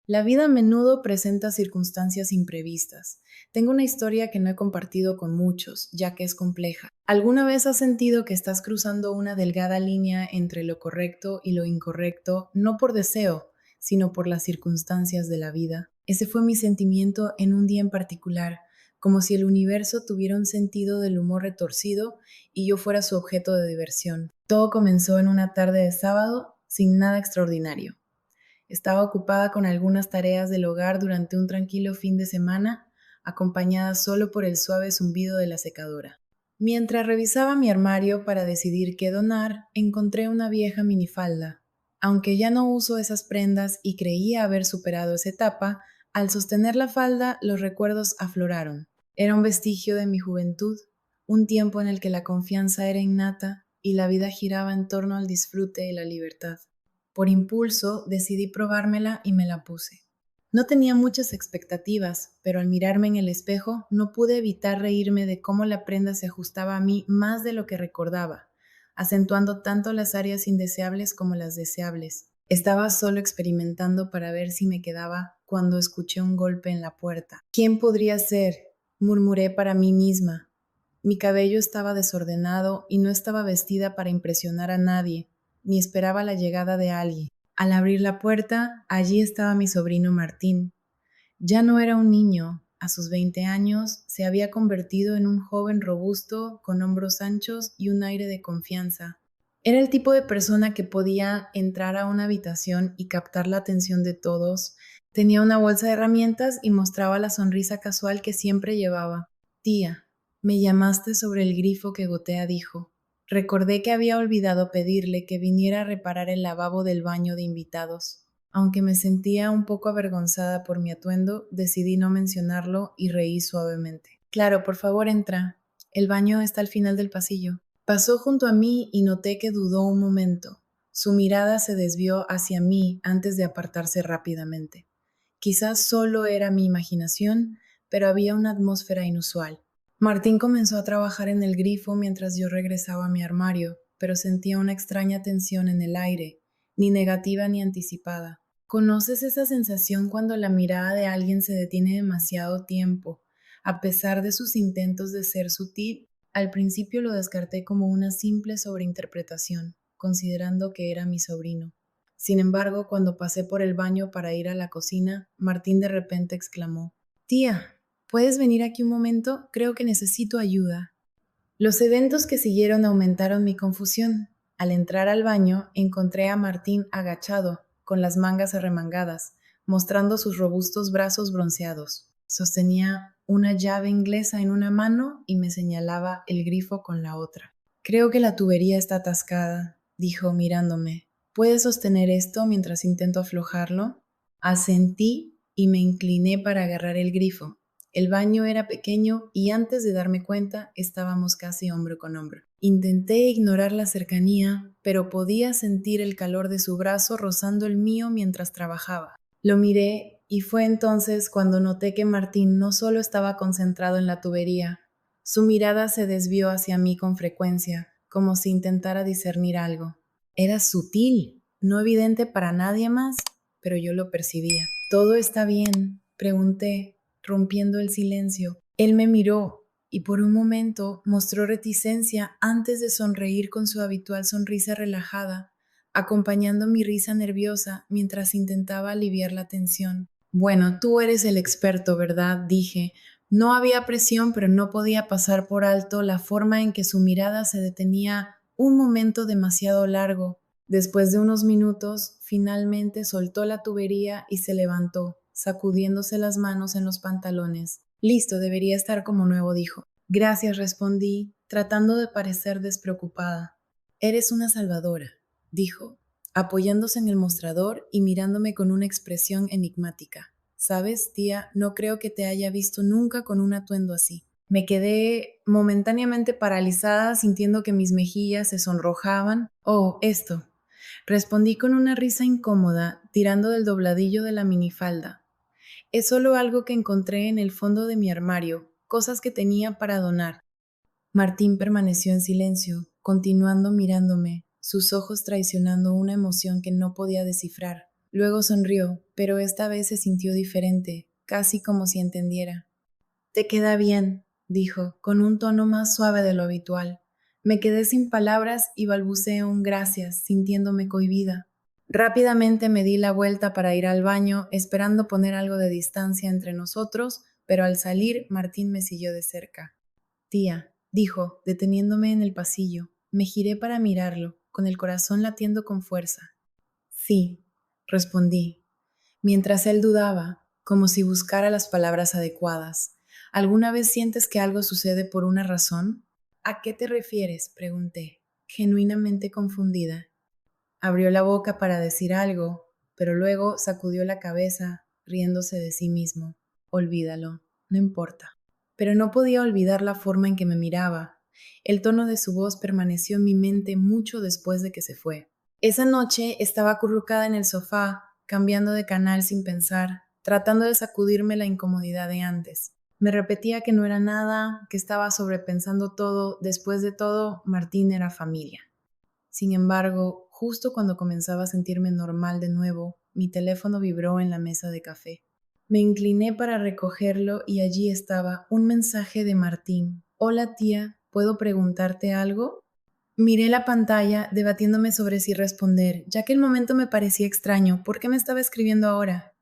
La vida a menudo presenta circunstancias imprevistas. Tengo una historia que no he compartido con muchos, ya que es compleja. ¿Alguna vez has sentido que estás cruzando una delgada línea entre lo correcto y lo incorrecto, no por deseo, sino por las circunstancias de la vida? Ese fue mi sentimiento en un día en particular, como si el universo tuviera un sentido del humor retorcido y yo fuera su objeto de diversión. Todo comenzó en una tarde de sábado, sin nada extraordinario. Estaba ocupada con algunas tareas del hogar durante un tranquilo fin de semana, acompañada solo por el suave zumbido de la secadora. Mientras revisaba mi armario para decidir qué donar, encontré una vieja minifalda. Aunque ya no uso esas prendas y creía haber superado esa etapa, al sostener la falda los recuerdos afloraron. Era un vestigio de mi juventud, un tiempo en el que la confianza era innata y la vida giraba en torno al disfrute y la libertad. Por impulso decidí probármela y me la puse. No tenía muchas expectativas, pero al mirarme en el espejo no pude evitar reírme de cómo la prenda se ajustaba a mí más de lo que recordaba, acentuando tanto las áreas indeseables como las deseables. Estaba solo experimentando para ver si me quedaba cuando escuché un golpe en la puerta. ¿Quién podría ser? Murmuré para mí misma. Mi cabello estaba desordenado y no estaba vestida para impresionar a nadie, ni esperaba la llegada de alguien. Al abrir la puerta, allí estaba mi sobrino Martín. Ya no era un niño. A sus 20 años se había convertido en un joven robusto, con hombros anchos y un aire de confianza. Era el tipo de persona que podía entrar a una habitación y captar la atención de todos. Tenía una bolsa de herramientas y mostraba la sonrisa casual que siempre llevaba. Tía, me llamaste sobre el grifo que gotea, dijo. Recordé que había olvidado pedirle que viniera a reparar el lavabo del baño de invitados. Aunque me sentía un poco avergonzada por mi atuendo, decidí no mencionarlo y reí suavemente. Claro, por favor, entra. El baño está al final del pasillo. Pasó junto a mí y noté que dudó un momento. Su mirada se desvió hacia mí antes de apartarse rápidamente. Quizás solo era mi imaginación, pero había una atmósfera inusual. Martín comenzó a trabajar en el grifo mientras yo regresaba a mi armario, pero sentía una extraña tensión en el aire, ni negativa ni anticipada. ¿Conoces esa sensación cuando la mirada de alguien se detiene demasiado tiempo, a pesar de sus intentos de ser sutil? Al principio lo descarté como una simple sobreinterpretación, considerando que era mi sobrino. Sin embargo, cuando pasé por el baño para ir a la cocina, Martín de repente exclamó: Tía, ¿puedes venir aquí un momento? Creo que necesito ayuda. Los eventos que siguieron aumentaron mi confusión. Al entrar al baño, encontré a Martín agachado, con las mangas arremangadas, mostrando sus robustos brazos bronceados. Sostenía una llave inglesa en una mano y me señalaba el grifo con la otra. Creo que la tubería está atascada, dijo mirándome. ¿Puedes sostener esto mientras intento aflojarlo? Asentí y me incliné para agarrar el grifo. El baño era pequeño y antes de darme cuenta estábamos casi hombro con hombro. Intenté ignorar la cercanía, pero podía sentir el calor de su brazo rozando el mío mientras trabajaba. Lo miré y fue entonces cuando noté que Martín no solo estaba concentrado en la tubería, su mirada se desvió hacia mí con frecuencia, como si intentara discernir algo. Era sutil, no evidente para nadie más, pero yo lo percibía. ¿Todo está bien?, pregunté, rompiendo el silencio. Él me miró y por un momento mostró reticencia antes de sonreír con su habitual sonrisa relajada, acompañando mi risa nerviosa mientras intentaba aliviar la tensión. Bueno, tú eres el experto, ¿verdad?, dije. No había presión, pero no podía pasar por alto la forma en que su mirada se detenía un momento demasiado largo. Después de unos minutos, finalmente soltó la tubería y se levantó, sacudiéndose las manos en los pantalones. Listo, debería estar como nuevo, dijo. Gracias, respondí, tratando de parecer despreocupada. Eres una salvadora, dijo, apoyándose en el mostrador y mirándome con una expresión enigmática. Sabes, tía, no creo que te haya visto nunca con un atuendo así. Me quedé momentáneamente paralizada, sintiendo que mis mejillas se sonrojaban. Oh, esto. Respondí con una risa incómoda, tirando del dobladillo de la minifalda. Es solo algo que encontré en el fondo de mi armario, cosas que tenía para donar. Martín permaneció en silencio, continuando mirándome, sus ojos traicionando una emoción que no podía descifrar. Luego sonrió, pero esta vez se sintió diferente, casi como si entendiera. Te queda bien, dijo, con un tono más suave de lo habitual. Me quedé sin palabras y balbuceé un gracias, sintiéndome cohibida. Rápidamente me di la vuelta para ir al baño, esperando poner algo de distancia entre nosotros, pero al salir Martín me siguió de cerca. Tía, dijo, deteniéndome en el pasillo. Me giré para mirarlo, con el corazón latiendo con fuerza. Sí, respondí, mientras él dudaba, como si buscara las palabras adecuadas. ¿Alguna vez sientes que algo sucede por una razón? ¿A qué te refieres? Pregunté, genuinamente confundida. Abrió la boca para decir algo, pero luego sacudió la cabeza, riéndose de sí mismo. Olvídalo, no importa. Pero no podía olvidar la forma en que me miraba. El tono de su voz permaneció en mi mente mucho después de que se fue. Esa noche estaba acurrucada en el sofá, cambiando de canal sin pensar, tratando de sacudirme la incomodidad de antes. Me repetía que no era nada, que estaba sobrepensando todo, después de todo, Martín era familia. Sin embargo, justo cuando comenzaba a sentirme normal de nuevo, mi teléfono vibró en la mesa de café. Me incliné para recogerlo y allí estaba un mensaje de Martín. Hola tía, ¿puedo preguntarte algo? Miré la pantalla debatiéndome sobre si responder, ya que el momento me parecía extraño. ¿Por qué me estaba escribiendo ahora?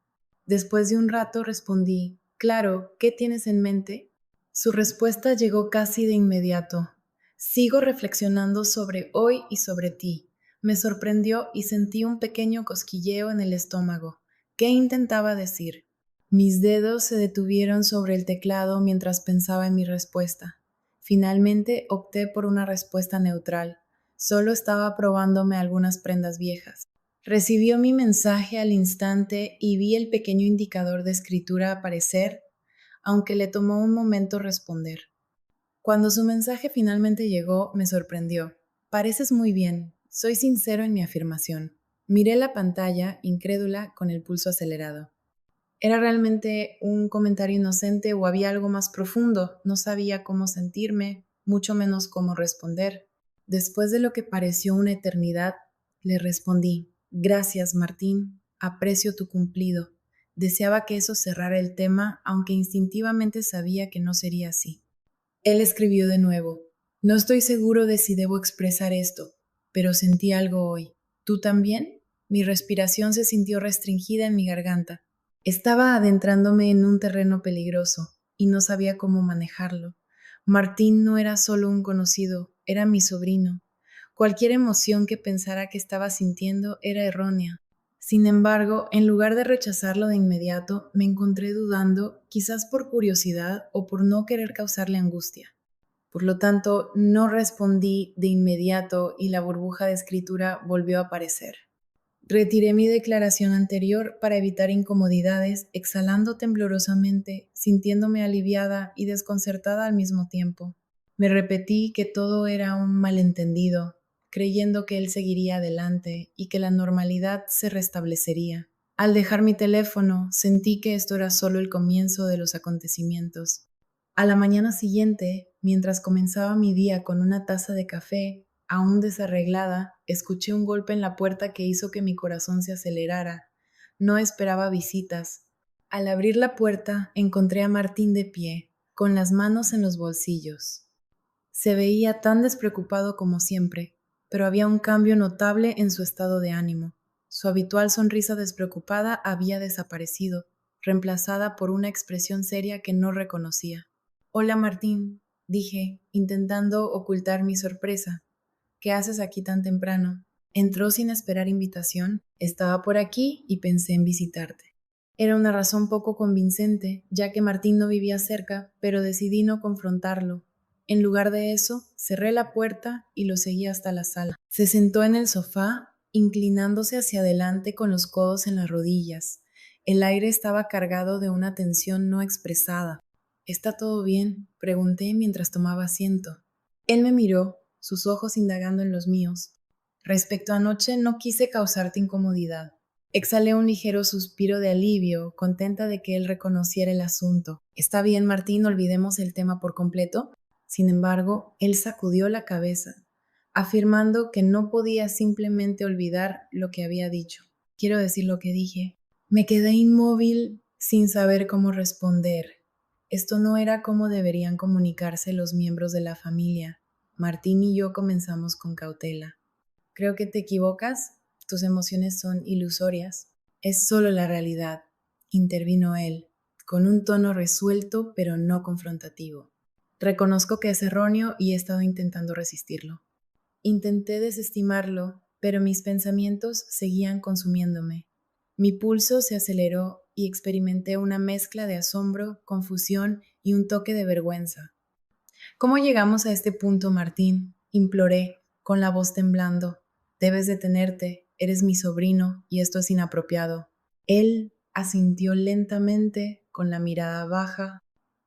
Después de un rato respondí, claro, ¿qué tienes en mente? Su respuesta llegó casi de inmediato. Sigo reflexionando sobre hoy y sobre ti. Me sorprendió y sentí un pequeño cosquilleo en el estómago. ¿Qué intentaba decir? Mis dedos se detuvieron sobre el teclado mientras pensaba en mi respuesta. Finalmente opté por una respuesta neutral. Solo estaba probándome algunas prendas viejas. Recibió mi mensaje al instante y vi el pequeño indicador de escritura aparecer, aunque le tomó un momento responder. Cuando su mensaje finalmente llegó, me sorprendió. Pareces muy bien. Soy sincero en mi afirmación. Miré la pantalla, incrédula, con el pulso acelerado. ¿Era realmente un comentario inocente o había algo más profundo? No sabía cómo sentirme, mucho menos cómo responder. Después de lo que pareció una eternidad, le respondí, gracias, Martín, aprecio tu cumplido. Deseaba que eso cerrara el tema, aunque instintivamente sabía que no sería así. Él escribió de nuevo, no estoy seguro de si debo expresar esto, pero sentí algo hoy. ¿Tú también? Mi respiración se sintió restringida en mi garganta. Estaba adentrándome en un terreno peligroso y no sabía cómo manejarlo. Martín no era solo un conocido, era mi sobrino. Cualquier emoción que pensara que estaba sintiendo era errónea. Sin embargo, en lugar de rechazarlo de inmediato, me encontré dudando, quizás por curiosidad o por no querer causarle angustia. Por lo tanto, no respondí de inmediato y la burbuja de escritura volvió a aparecer. Retiré mi declaración anterior para evitar incomodidades, exhalando temblorosamente, sintiéndome aliviada y desconcertada al mismo tiempo. Me repetí que todo era un malentendido, creyendo que él seguiría adelante y que la normalidad se restablecería. Al dejar mi teléfono, sentí que esto era solo el comienzo de los acontecimientos. A la mañana siguiente, mientras comenzaba mi día con una taza de café, aún desarreglada, escuché un golpe en la puerta que hizo que mi corazón se acelerara. No esperaba visitas. Al abrir la puerta, encontré a Martín de pie, con las manos en los bolsillos. Se veía tan despreocupado como siempre, pero había un cambio notable en su estado de ánimo. Su habitual sonrisa despreocupada había desaparecido, reemplazada por una expresión seria que no reconocía. Hola Martín, dije, intentando ocultar mi sorpresa. ¿Qué haces aquí tan temprano? Entró sin esperar invitación. Estaba por aquí y pensé en visitarte. Era una razón poco convincente, ya que Martín no vivía cerca, pero decidí no confrontarlo. En lugar de eso, cerré la puerta y lo seguí hasta la sala. Se sentó en el sofá, inclinándose hacia adelante con los codos en las rodillas. El aire estaba cargado de una tensión no expresada. ¿Está todo bien?, pregunté mientras tomaba asiento. Él me miró, sus ojos indagando en los míos. Respecto a anoche, no quise causarte incomodidad. Exhalé un ligero suspiro de alivio, contenta de que él reconociera el asunto. Está bien, Martín, olvidemos el tema por completo. Sin embargo, él sacudió la cabeza, afirmando que no podía simplemente olvidar lo que había dicho. Quiero decir lo que dije. Me quedé inmóvil sin saber cómo responder. Esto no era como deberían comunicarse los miembros de la familia. Martín y yo comenzamos con cautela. Creo que te equivocas. Tus emociones son ilusorias. Es solo la realidad, intervino él, con un tono resuelto pero no confrontativo. Reconozco que es erróneo y he estado intentando resistirlo. Intenté desestimarlo, pero mis pensamientos seguían consumiéndome. Mi pulso se aceleró y experimenté una mezcla de asombro, confusión y un toque de vergüenza. ¿Cómo llegamos a este punto, Martín? Imploré, con la voz temblando. Debes detenerte, eres mi sobrino y esto es inapropiado. Él asintió lentamente, con la mirada baja.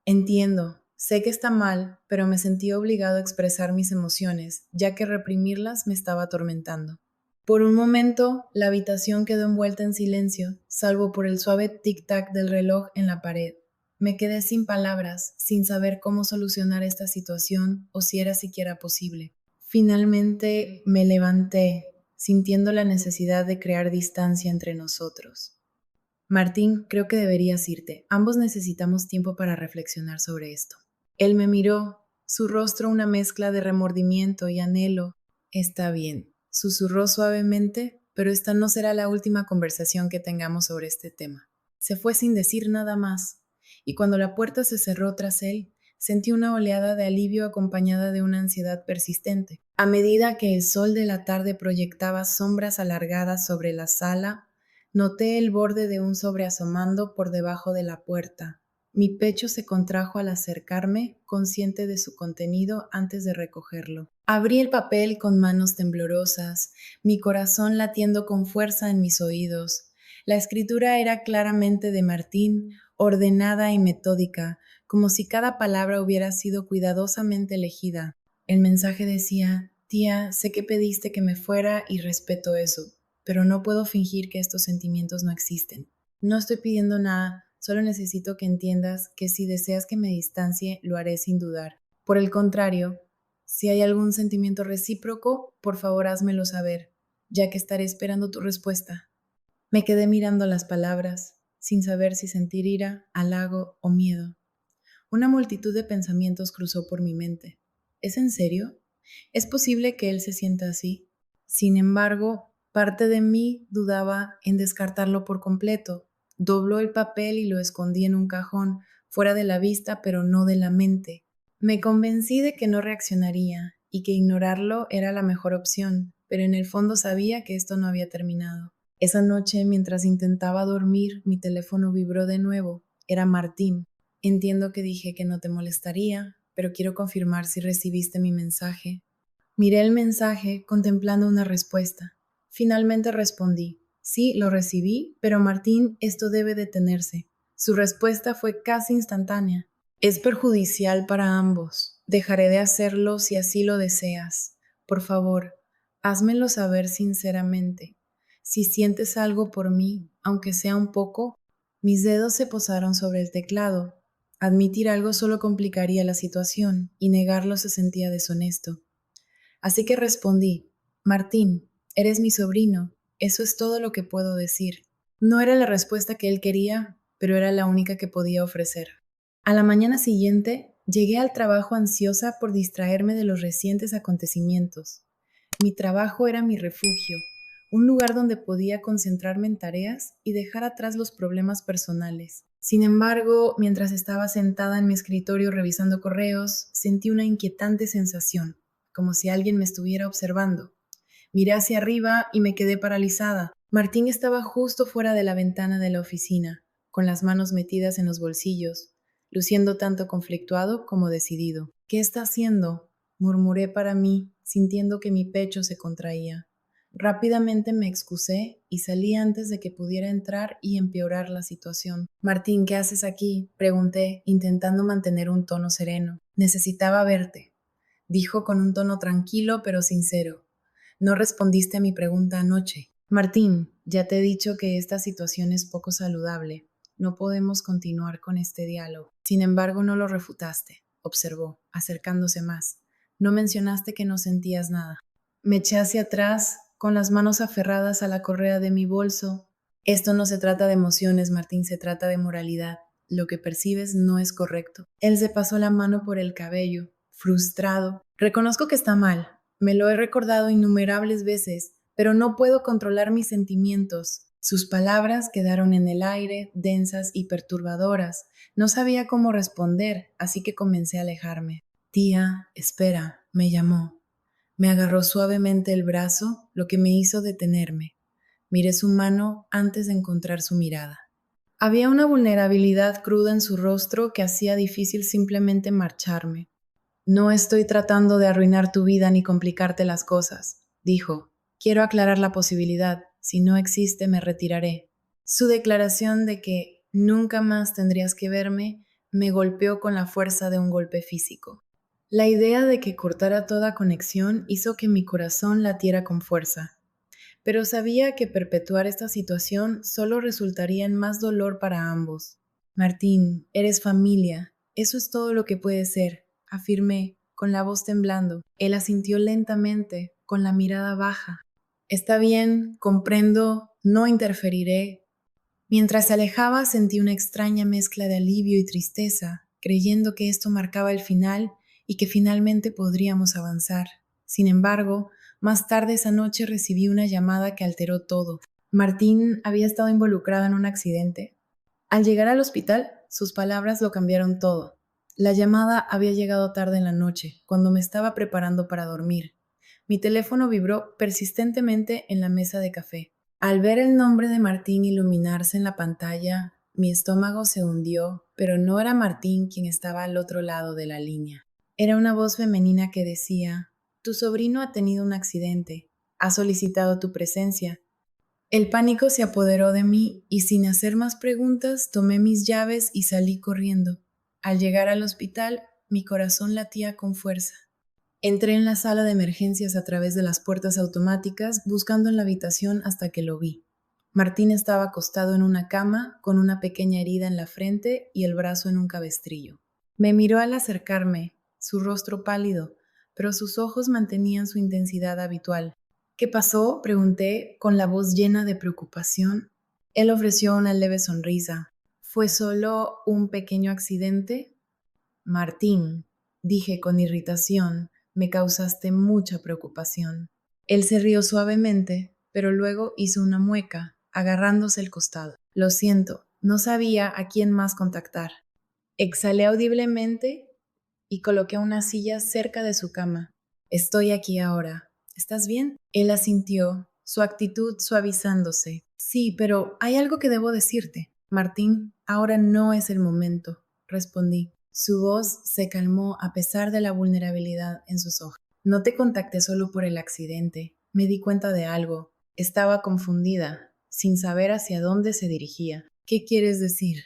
Entiendo, sé que está mal, pero me sentí obligado a expresar mis emociones, ya que reprimirlas me estaba atormentando. Por un momento, la habitación quedó envuelta en silencio, salvo por el suave tic-tac del reloj en la pared. Me quedé sin palabras, sin saber cómo solucionar esta situación o si era siquiera posible. Finalmente me levanté, sintiendo la necesidad de crear distancia entre nosotros. Martín, creo que deberías irte. Ambos necesitamos tiempo para reflexionar sobre esto. Él me miró, su rostro una mezcla de remordimiento y anhelo. Está bien, susurró suavemente, pero esta no será la última conversación que tengamos sobre este tema. Se fue sin decir nada más, y cuando la puerta se cerró tras él, sentí una oleada de alivio acompañada de una ansiedad persistente. A medida que el sol de la tarde proyectaba sombras alargadas sobre la sala, noté el borde de un sobre asomando por debajo de la puerta. Mi pecho se contrajo al acercarme, consciente de su contenido antes de recogerlo. Abrí el papel con manos temblorosas, mi corazón latiendo con fuerza en mis oídos. La escritura era claramente de Martín, ordenada y metódica, como si cada palabra hubiera sido cuidadosamente elegida. El mensaje decía: «Tía, sé que pediste que me fuera y respeto eso, pero no puedo fingir que estos sentimientos no existen. No estoy pidiendo nada, solo necesito que entiendas que si deseas que me distancie, lo haré sin dudar. Por el contrario, si hay algún sentimiento recíproco, por favor házmelo saber, ya que estaré esperando tu respuesta». Me quedé mirando las palabras, sin saber si sentir ira, halago o miedo. Una multitud de pensamientos cruzó por mi mente. ¿Es en serio? ¿Es posible que él se sienta así? Sin embargo, parte de mí dudaba en descartarlo por completo. Dobló el papel y lo escondí en un cajón, fuera de la vista, pero no de la mente. Me convencí de que no reaccionaría y que ignorarlo era la mejor opción, pero en el fondo sabía que esto no había terminado. Esa noche, mientras intentaba dormir, mi teléfono vibró de nuevo. Era Martín. Entiendo que dije que no te molestaría, pero quiero confirmar si recibiste mi mensaje. Miré el mensaje contemplando una respuesta. Finalmente respondí: sí, lo recibí, pero Martín, esto debe detenerse. Su respuesta fue casi instantánea. Es perjudicial para ambos. Dejaré de hacerlo si así lo deseas. Por favor, házmelo saber sinceramente. Si sientes algo por mí, aunque sea un poco. Mis dedos se posaron sobre el teclado. Admitir algo solo complicaría la situación y negarlo se sentía deshonesto. Así que respondí: Martín, eres mi sobrino, eso es todo lo que puedo decir. No era la respuesta que él quería, pero era la única que podía ofrecer. A la mañana siguiente, llegué al trabajo ansiosa por distraerme de los recientes acontecimientos. Mi trabajo era mi refugio, un lugar donde podía concentrarme en tareas y dejar atrás los problemas personales. Sin embargo, mientras estaba sentada en mi escritorio revisando correos, sentí una inquietante sensación, como si alguien me estuviera observando. Miré hacia arriba y me quedé paralizada. Martín estaba justo fuera de la ventana de la oficina, con las manos metidas en los bolsillos, luciendo tanto conflictuado como decidido. «¿Qué está haciendo?», murmuré para mí, sintiendo que mi pecho se contraía. Rápidamente me excusé y salí antes de que pudiera entrar y empeorar la situación. «Martín, ¿qué haces aquí?», pregunté, intentando mantener un tono sereno. «Necesitaba verte», dijo con un tono tranquilo pero sincero. «No respondiste a mi pregunta anoche». «Martín, ya te he dicho que esta situación es poco saludable. No podemos continuar con este diálogo». «Sin embargo, no lo refutaste», observó, acercándose más. «No mencionaste que no sentías nada». Me eché hacia atrás, con las manos aferradas a la correa de mi bolso. Esto no se trata de emociones, Martín, se trata de moralidad. Lo que percibes no es correcto. Él se pasó la mano por el cabello, frustrado. Reconozco que está mal. Me lo he recordado innumerables veces, pero no puedo controlar mis sentimientos. Sus palabras quedaron en el aire, densas y perturbadoras. No sabía cómo responder, así que comencé a alejarme. Tía, espera, me llamó. Me agarró suavemente el brazo, lo que me hizo detenerme. Miré su mano antes de encontrar su mirada. Había una vulnerabilidad cruda en su rostro que hacía difícil simplemente marcharme. No estoy tratando de arruinar tu vida ni complicarte las cosas, dijo. Quiero aclarar la posibilidad. Si no existe, me retiraré. Su declaración de que nunca más tendrías que verme me golpeó con la fuerza de un golpe físico. La idea de que cortara toda conexión hizo que mi corazón latiera con fuerza, pero sabía que perpetuar esta situación solo resultaría en más dolor para ambos. Martín, eres familia, eso es todo lo que puede ser, afirmé, con la voz temblando. Él asintió lentamente, con la mirada baja. Está bien, comprendo, no interferiré. Mientras se alejaba sentí una extraña mezcla de alivio y tristeza, creyendo que esto marcaba el final y que finalmente podríamos avanzar. Sin embargo, más tarde esa noche recibí una llamada que alteró todo. Martín había estado involucrado en un accidente. Al llegar al hospital, sus palabras lo cambiaron todo. La llamada había llegado tarde en la noche, cuando me estaba preparando para dormir. Mi teléfono vibró persistentemente en la mesa de café. Al ver el nombre de Martín iluminarse en la pantalla, mi estómago se hundió, pero no era Martín quien estaba al otro lado de la línea. Era una voz femenina que decía: tu sobrino ha tenido un accidente, ha solicitado tu presencia. El pánico se apoderó de mí y sin hacer más preguntas tomé mis llaves y salí corriendo. Al llegar al hospital, mi corazón latía con fuerza. Entré en la sala de emergencias a través de las puertas automáticas, buscando en la habitación hasta que lo vi. Martín estaba acostado en una cama, con una pequeña herida en la frente y el brazo en un cabestrillo. Me miró al acercarme, su rostro pálido, pero sus ojos mantenían su intensidad habitual. ¿Qué pasó?, pregunté, con la voz llena de preocupación. Él ofreció una leve sonrisa. ¿Fue solo un pequeño accidente? Martín, dije con irritación, me causaste mucha preocupación. Él se rió suavemente, pero luego hizo una mueca, agarrándose el costado. Lo siento, no sabía a quién más contactar. Exhalé audiblemente y coloqué una silla cerca de su cama. Estoy aquí ahora. ¿Estás bien? Él asintió, su actitud suavizándose. Sí, pero hay algo que debo decirte. Martín, ahora no es el momento, respondí. Su voz se calmó a pesar de la vulnerabilidad en sus ojos. No te contacté solo por el accidente. Me di cuenta de algo. Estaba confundida, sin saber hacia dónde se dirigía. ¿Qué quieres decir?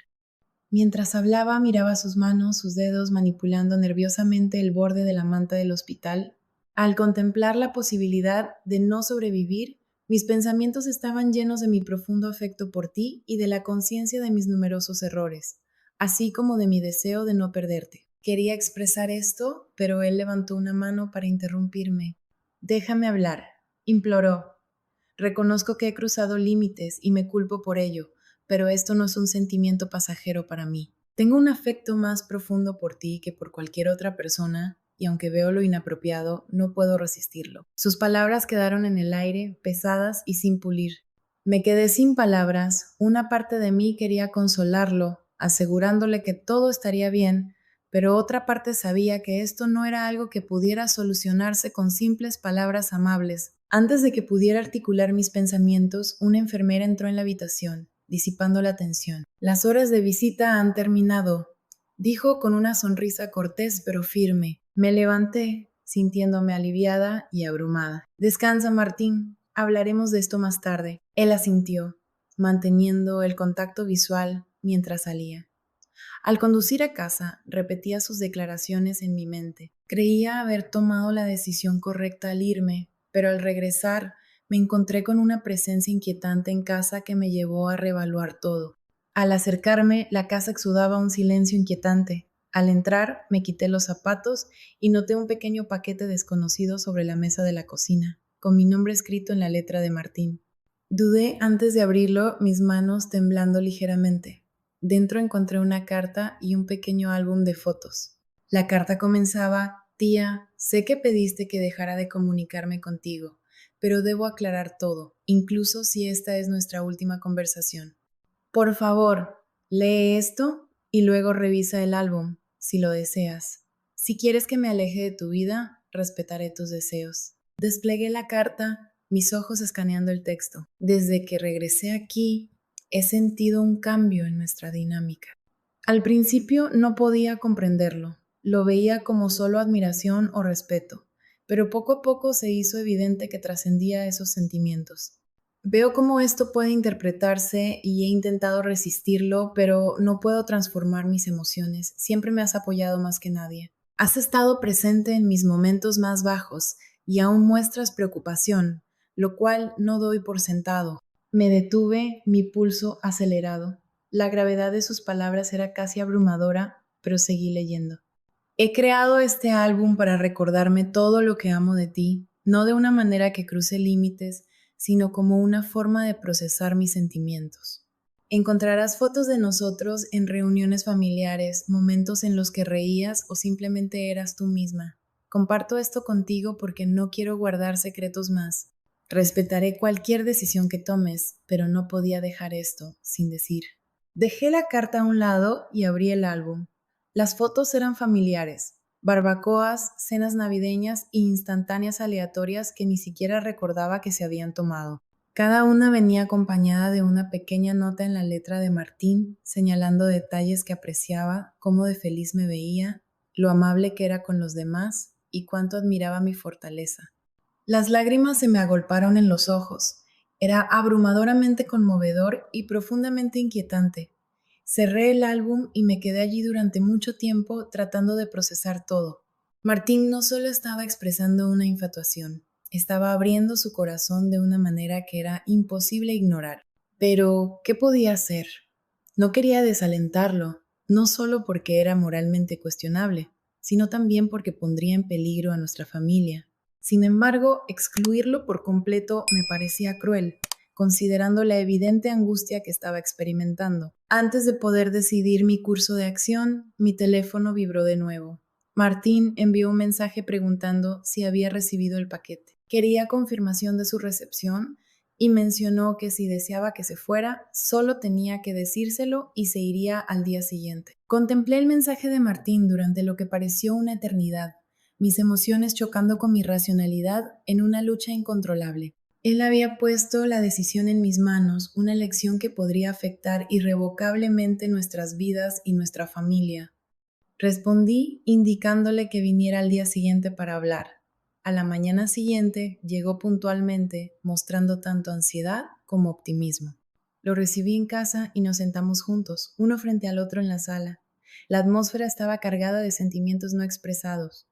Mientras hablaba, miraba sus manos, sus dedos manipulando nerviosamente el borde de la manta del hospital. Al contemplar la posibilidad de no sobrevivir, mis pensamientos estaban llenos de mi profundo afecto por ti y de la conciencia de mis numerosos errores, así como de mi deseo de no perderte. Quería expresar esto, pero él levantó una mano para interrumpirme. Déjame hablar, imploró. Reconozco que he cruzado límites y me culpo por ello, pero esto no es un sentimiento pasajero para mí. Tengo un afecto más profundo por ti que por cualquier otra persona, y aunque veo lo inapropiado, no puedo resistirlo. Sus palabras quedaron en el aire, pesadas y sin pulir. Me quedé sin palabras. Una parte de mí quería consolarlo, asegurándole que todo estaría bien, pero otra parte sabía que esto no era algo que pudiera solucionarse con simples palabras amables. Antes de que pudiera articular mis pensamientos, una enfermera entró en la habitación, disipando la tensión. Las horas de visita han terminado, dijo con una sonrisa cortés pero firme. Me levanté, sintiéndome aliviada y abrumada. Descansa, Martín. Hablaremos de esto más tarde. Él asintió, manteniendo el contacto visual mientras salía. Al conducir a casa, repetía sus declaraciones en mi mente. Creía haber tomado la decisión correcta al irme, pero al regresar me encontré con una presencia inquietante en casa que me llevó a reevaluar todo. Al acercarme, la casa exudaba un silencio inquietante. Al entrar, me quité los zapatos y noté un pequeño paquete desconocido sobre la mesa de la cocina. con mi nombre escrito en la letra de Martín. Dudé antes de abrirlo, mis manos temblando ligeramente. Dentro encontré una carta y un pequeño álbum de fotos. La carta comenzaba: Tía, sé que pediste que dejara de comunicarme contigo, pero debo aclarar todo, incluso si esta es nuestra última conversación. Por favor, lee esto y luego revisa el álbum, si lo deseas. Si quieres que me aleje de tu vida, respetaré tus deseos. Desplegué la carta, mis ojos escaneando el texto. Desde que regresé aquí, he sentido un cambio en nuestra dinámica. Al principio no podía comprenderlo, lo veía como solo admiración o respeto, pero poco a poco se hizo evidente que trascendía esos sentimientos. Veo cómo esto puede interpretarse y he intentado resistirlo, pero no puedo transformar mis emociones. Siempre me has apoyado más que nadie. Has estado presente en mis momentos más bajos y aún muestras preocupación, lo cual no doy por sentado. Me detuve, mi pulso acelerado. La gravedad de sus palabras era casi abrumadora, pero seguí leyendo. He creado este álbum para recordarme todo lo que amo de ti, no de una manera que cruce límites, sino como una forma de procesar mis sentimientos. Encontrarás fotos de nosotros en reuniones familiares, momentos en los que reías o simplemente eras tú misma. Comparto esto contigo porque no quiero guardar secretos más. Respetaré cualquier decisión que tomes, pero no podía dejar esto sin decir. Dejé la carta a un lado y abrí el álbum. Las fotos eran familiares, barbacoas, cenas navideñas e instantáneas aleatorias que ni siquiera recordaba que se habían tomado. Cada una venía acompañada de una pequeña nota en la letra de Martín, señalando detalles que apreciaba, cómo de feliz me veía, lo amable que era con los demás y cuánto admiraba mi fortaleza. Las lágrimas se me agolparon en los ojos. Era abrumadoramente conmovedor y profundamente inquietante. Cerré el álbum y me quedé allí durante mucho tiempo tratando de procesar todo. Martín no solo estaba expresando una infatuación, estaba abriendo su corazón de una manera que era imposible ignorar. Pero, ¿qué podía hacer? No quería desalentarlo, no solo porque era moralmente cuestionable, sino también porque pondría en peligro a nuestra familia. Sin embargo, excluirlo por completo me parecía cruel, considerando la evidente angustia que estaba experimentando. Antes de poder decidir mi curso de acción, mi teléfono vibró de nuevo. Martín envió un mensaje preguntando si había recibido el paquete. Quería confirmación de su recepción y mencionó que si deseaba que se fuera, solo tenía que decírselo y se iría al día siguiente. Contemplé el mensaje de Martín durante lo que pareció una eternidad, mis emociones chocando con mi racionalidad en una lucha incontrolable. Él había puesto la decisión en mis manos, una elección que podría afectar irrevocablemente nuestras vidas y nuestra familia. Respondí indicándole que viniera al día siguiente para hablar. A la mañana siguiente llegó puntualmente, mostrando tanto ansiedad como optimismo. Lo recibí en casa y nos sentamos juntos, uno frente al otro en la sala. La atmósfera estaba cargada de sentimientos no expresados.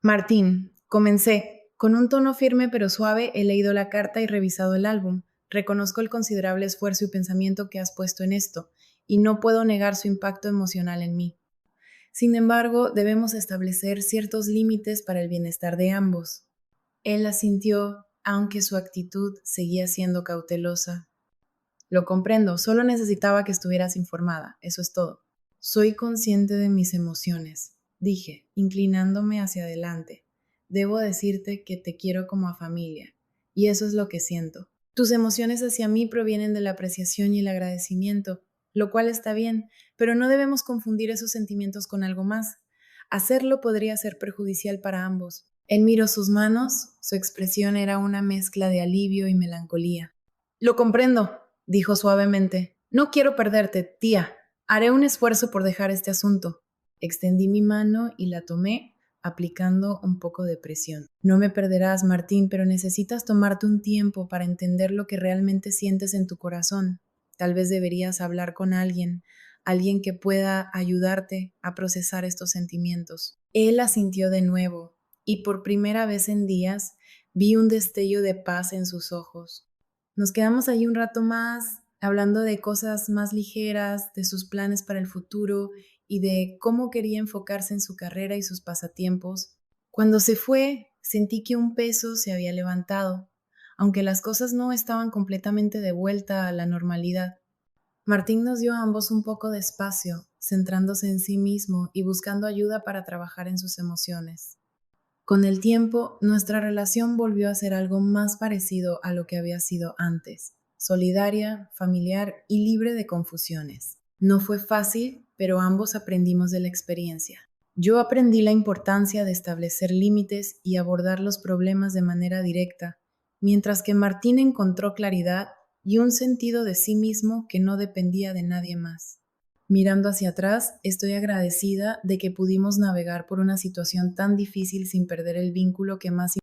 Martín, comencé. Con un tono firme pero suave he leído la carta y revisado el álbum. Reconozco el considerable esfuerzo y pensamiento que has puesto en esto, y no puedo negar su impacto emocional en mí. Sin embargo, debemos establecer ciertos límites para el bienestar de ambos. Él asintió, aunque su actitud seguía siendo cautelosa. Lo comprendo, solo necesitaba que estuvieras informada, eso es todo. Soy consciente de mis emociones, dije, inclinándome hacia adelante. Debo decirte que te quiero como a familia, y eso es lo que siento. Tus emociones hacia mí provienen de la apreciación y el agradecimiento, lo cual está bien, pero no debemos confundir esos sentimientos con algo más. Hacerlo podría ser perjudicial para ambos. Él miró sus manos, su expresión era una mezcla de alivio y melancolía. Lo comprendo, dijo suavemente. No quiero perderte, tía. Haré un esfuerzo por dejar este asunto. Extendí mi mano y la tomé, aplicando un poco de presión. No me perderás, Martín, pero necesitas tomarte un tiempo para entender lo que realmente sientes en tu corazón. Tal vez deberías hablar con alguien que pueda ayudarte a procesar estos sentimientos. Él asintió de nuevo, y por primera vez en días vi un destello de paz en sus ojos. Nos quedamos allí un rato más, hablando de cosas más ligeras, de sus planes para el futuro y de cómo quería enfocarse en su carrera y sus pasatiempos. Cuando se fue, Sentí que un peso se había levantado, aunque las cosas no estaban completamente de vuelta a la normalidad. Martín nos dio a ambos un poco de espacio, centrándose en sí mismo y buscando ayuda para trabajar en sus emociones. Con el tiempo, nuestra relación volvió a ser algo más parecido a lo que había sido antes, solidaria, familiar y libre de confusiones. No fue fácil, pero ambos aprendimos de la experiencia. Yo aprendí la importancia de establecer límites y abordar los problemas de manera directa, mientras que Martín encontró claridad y un sentido de sí mismo que no dependía de nadie más. Mirando hacia atrás, estoy agradecida de que pudimos navegar por una situación tan difícil sin perder el vínculo que más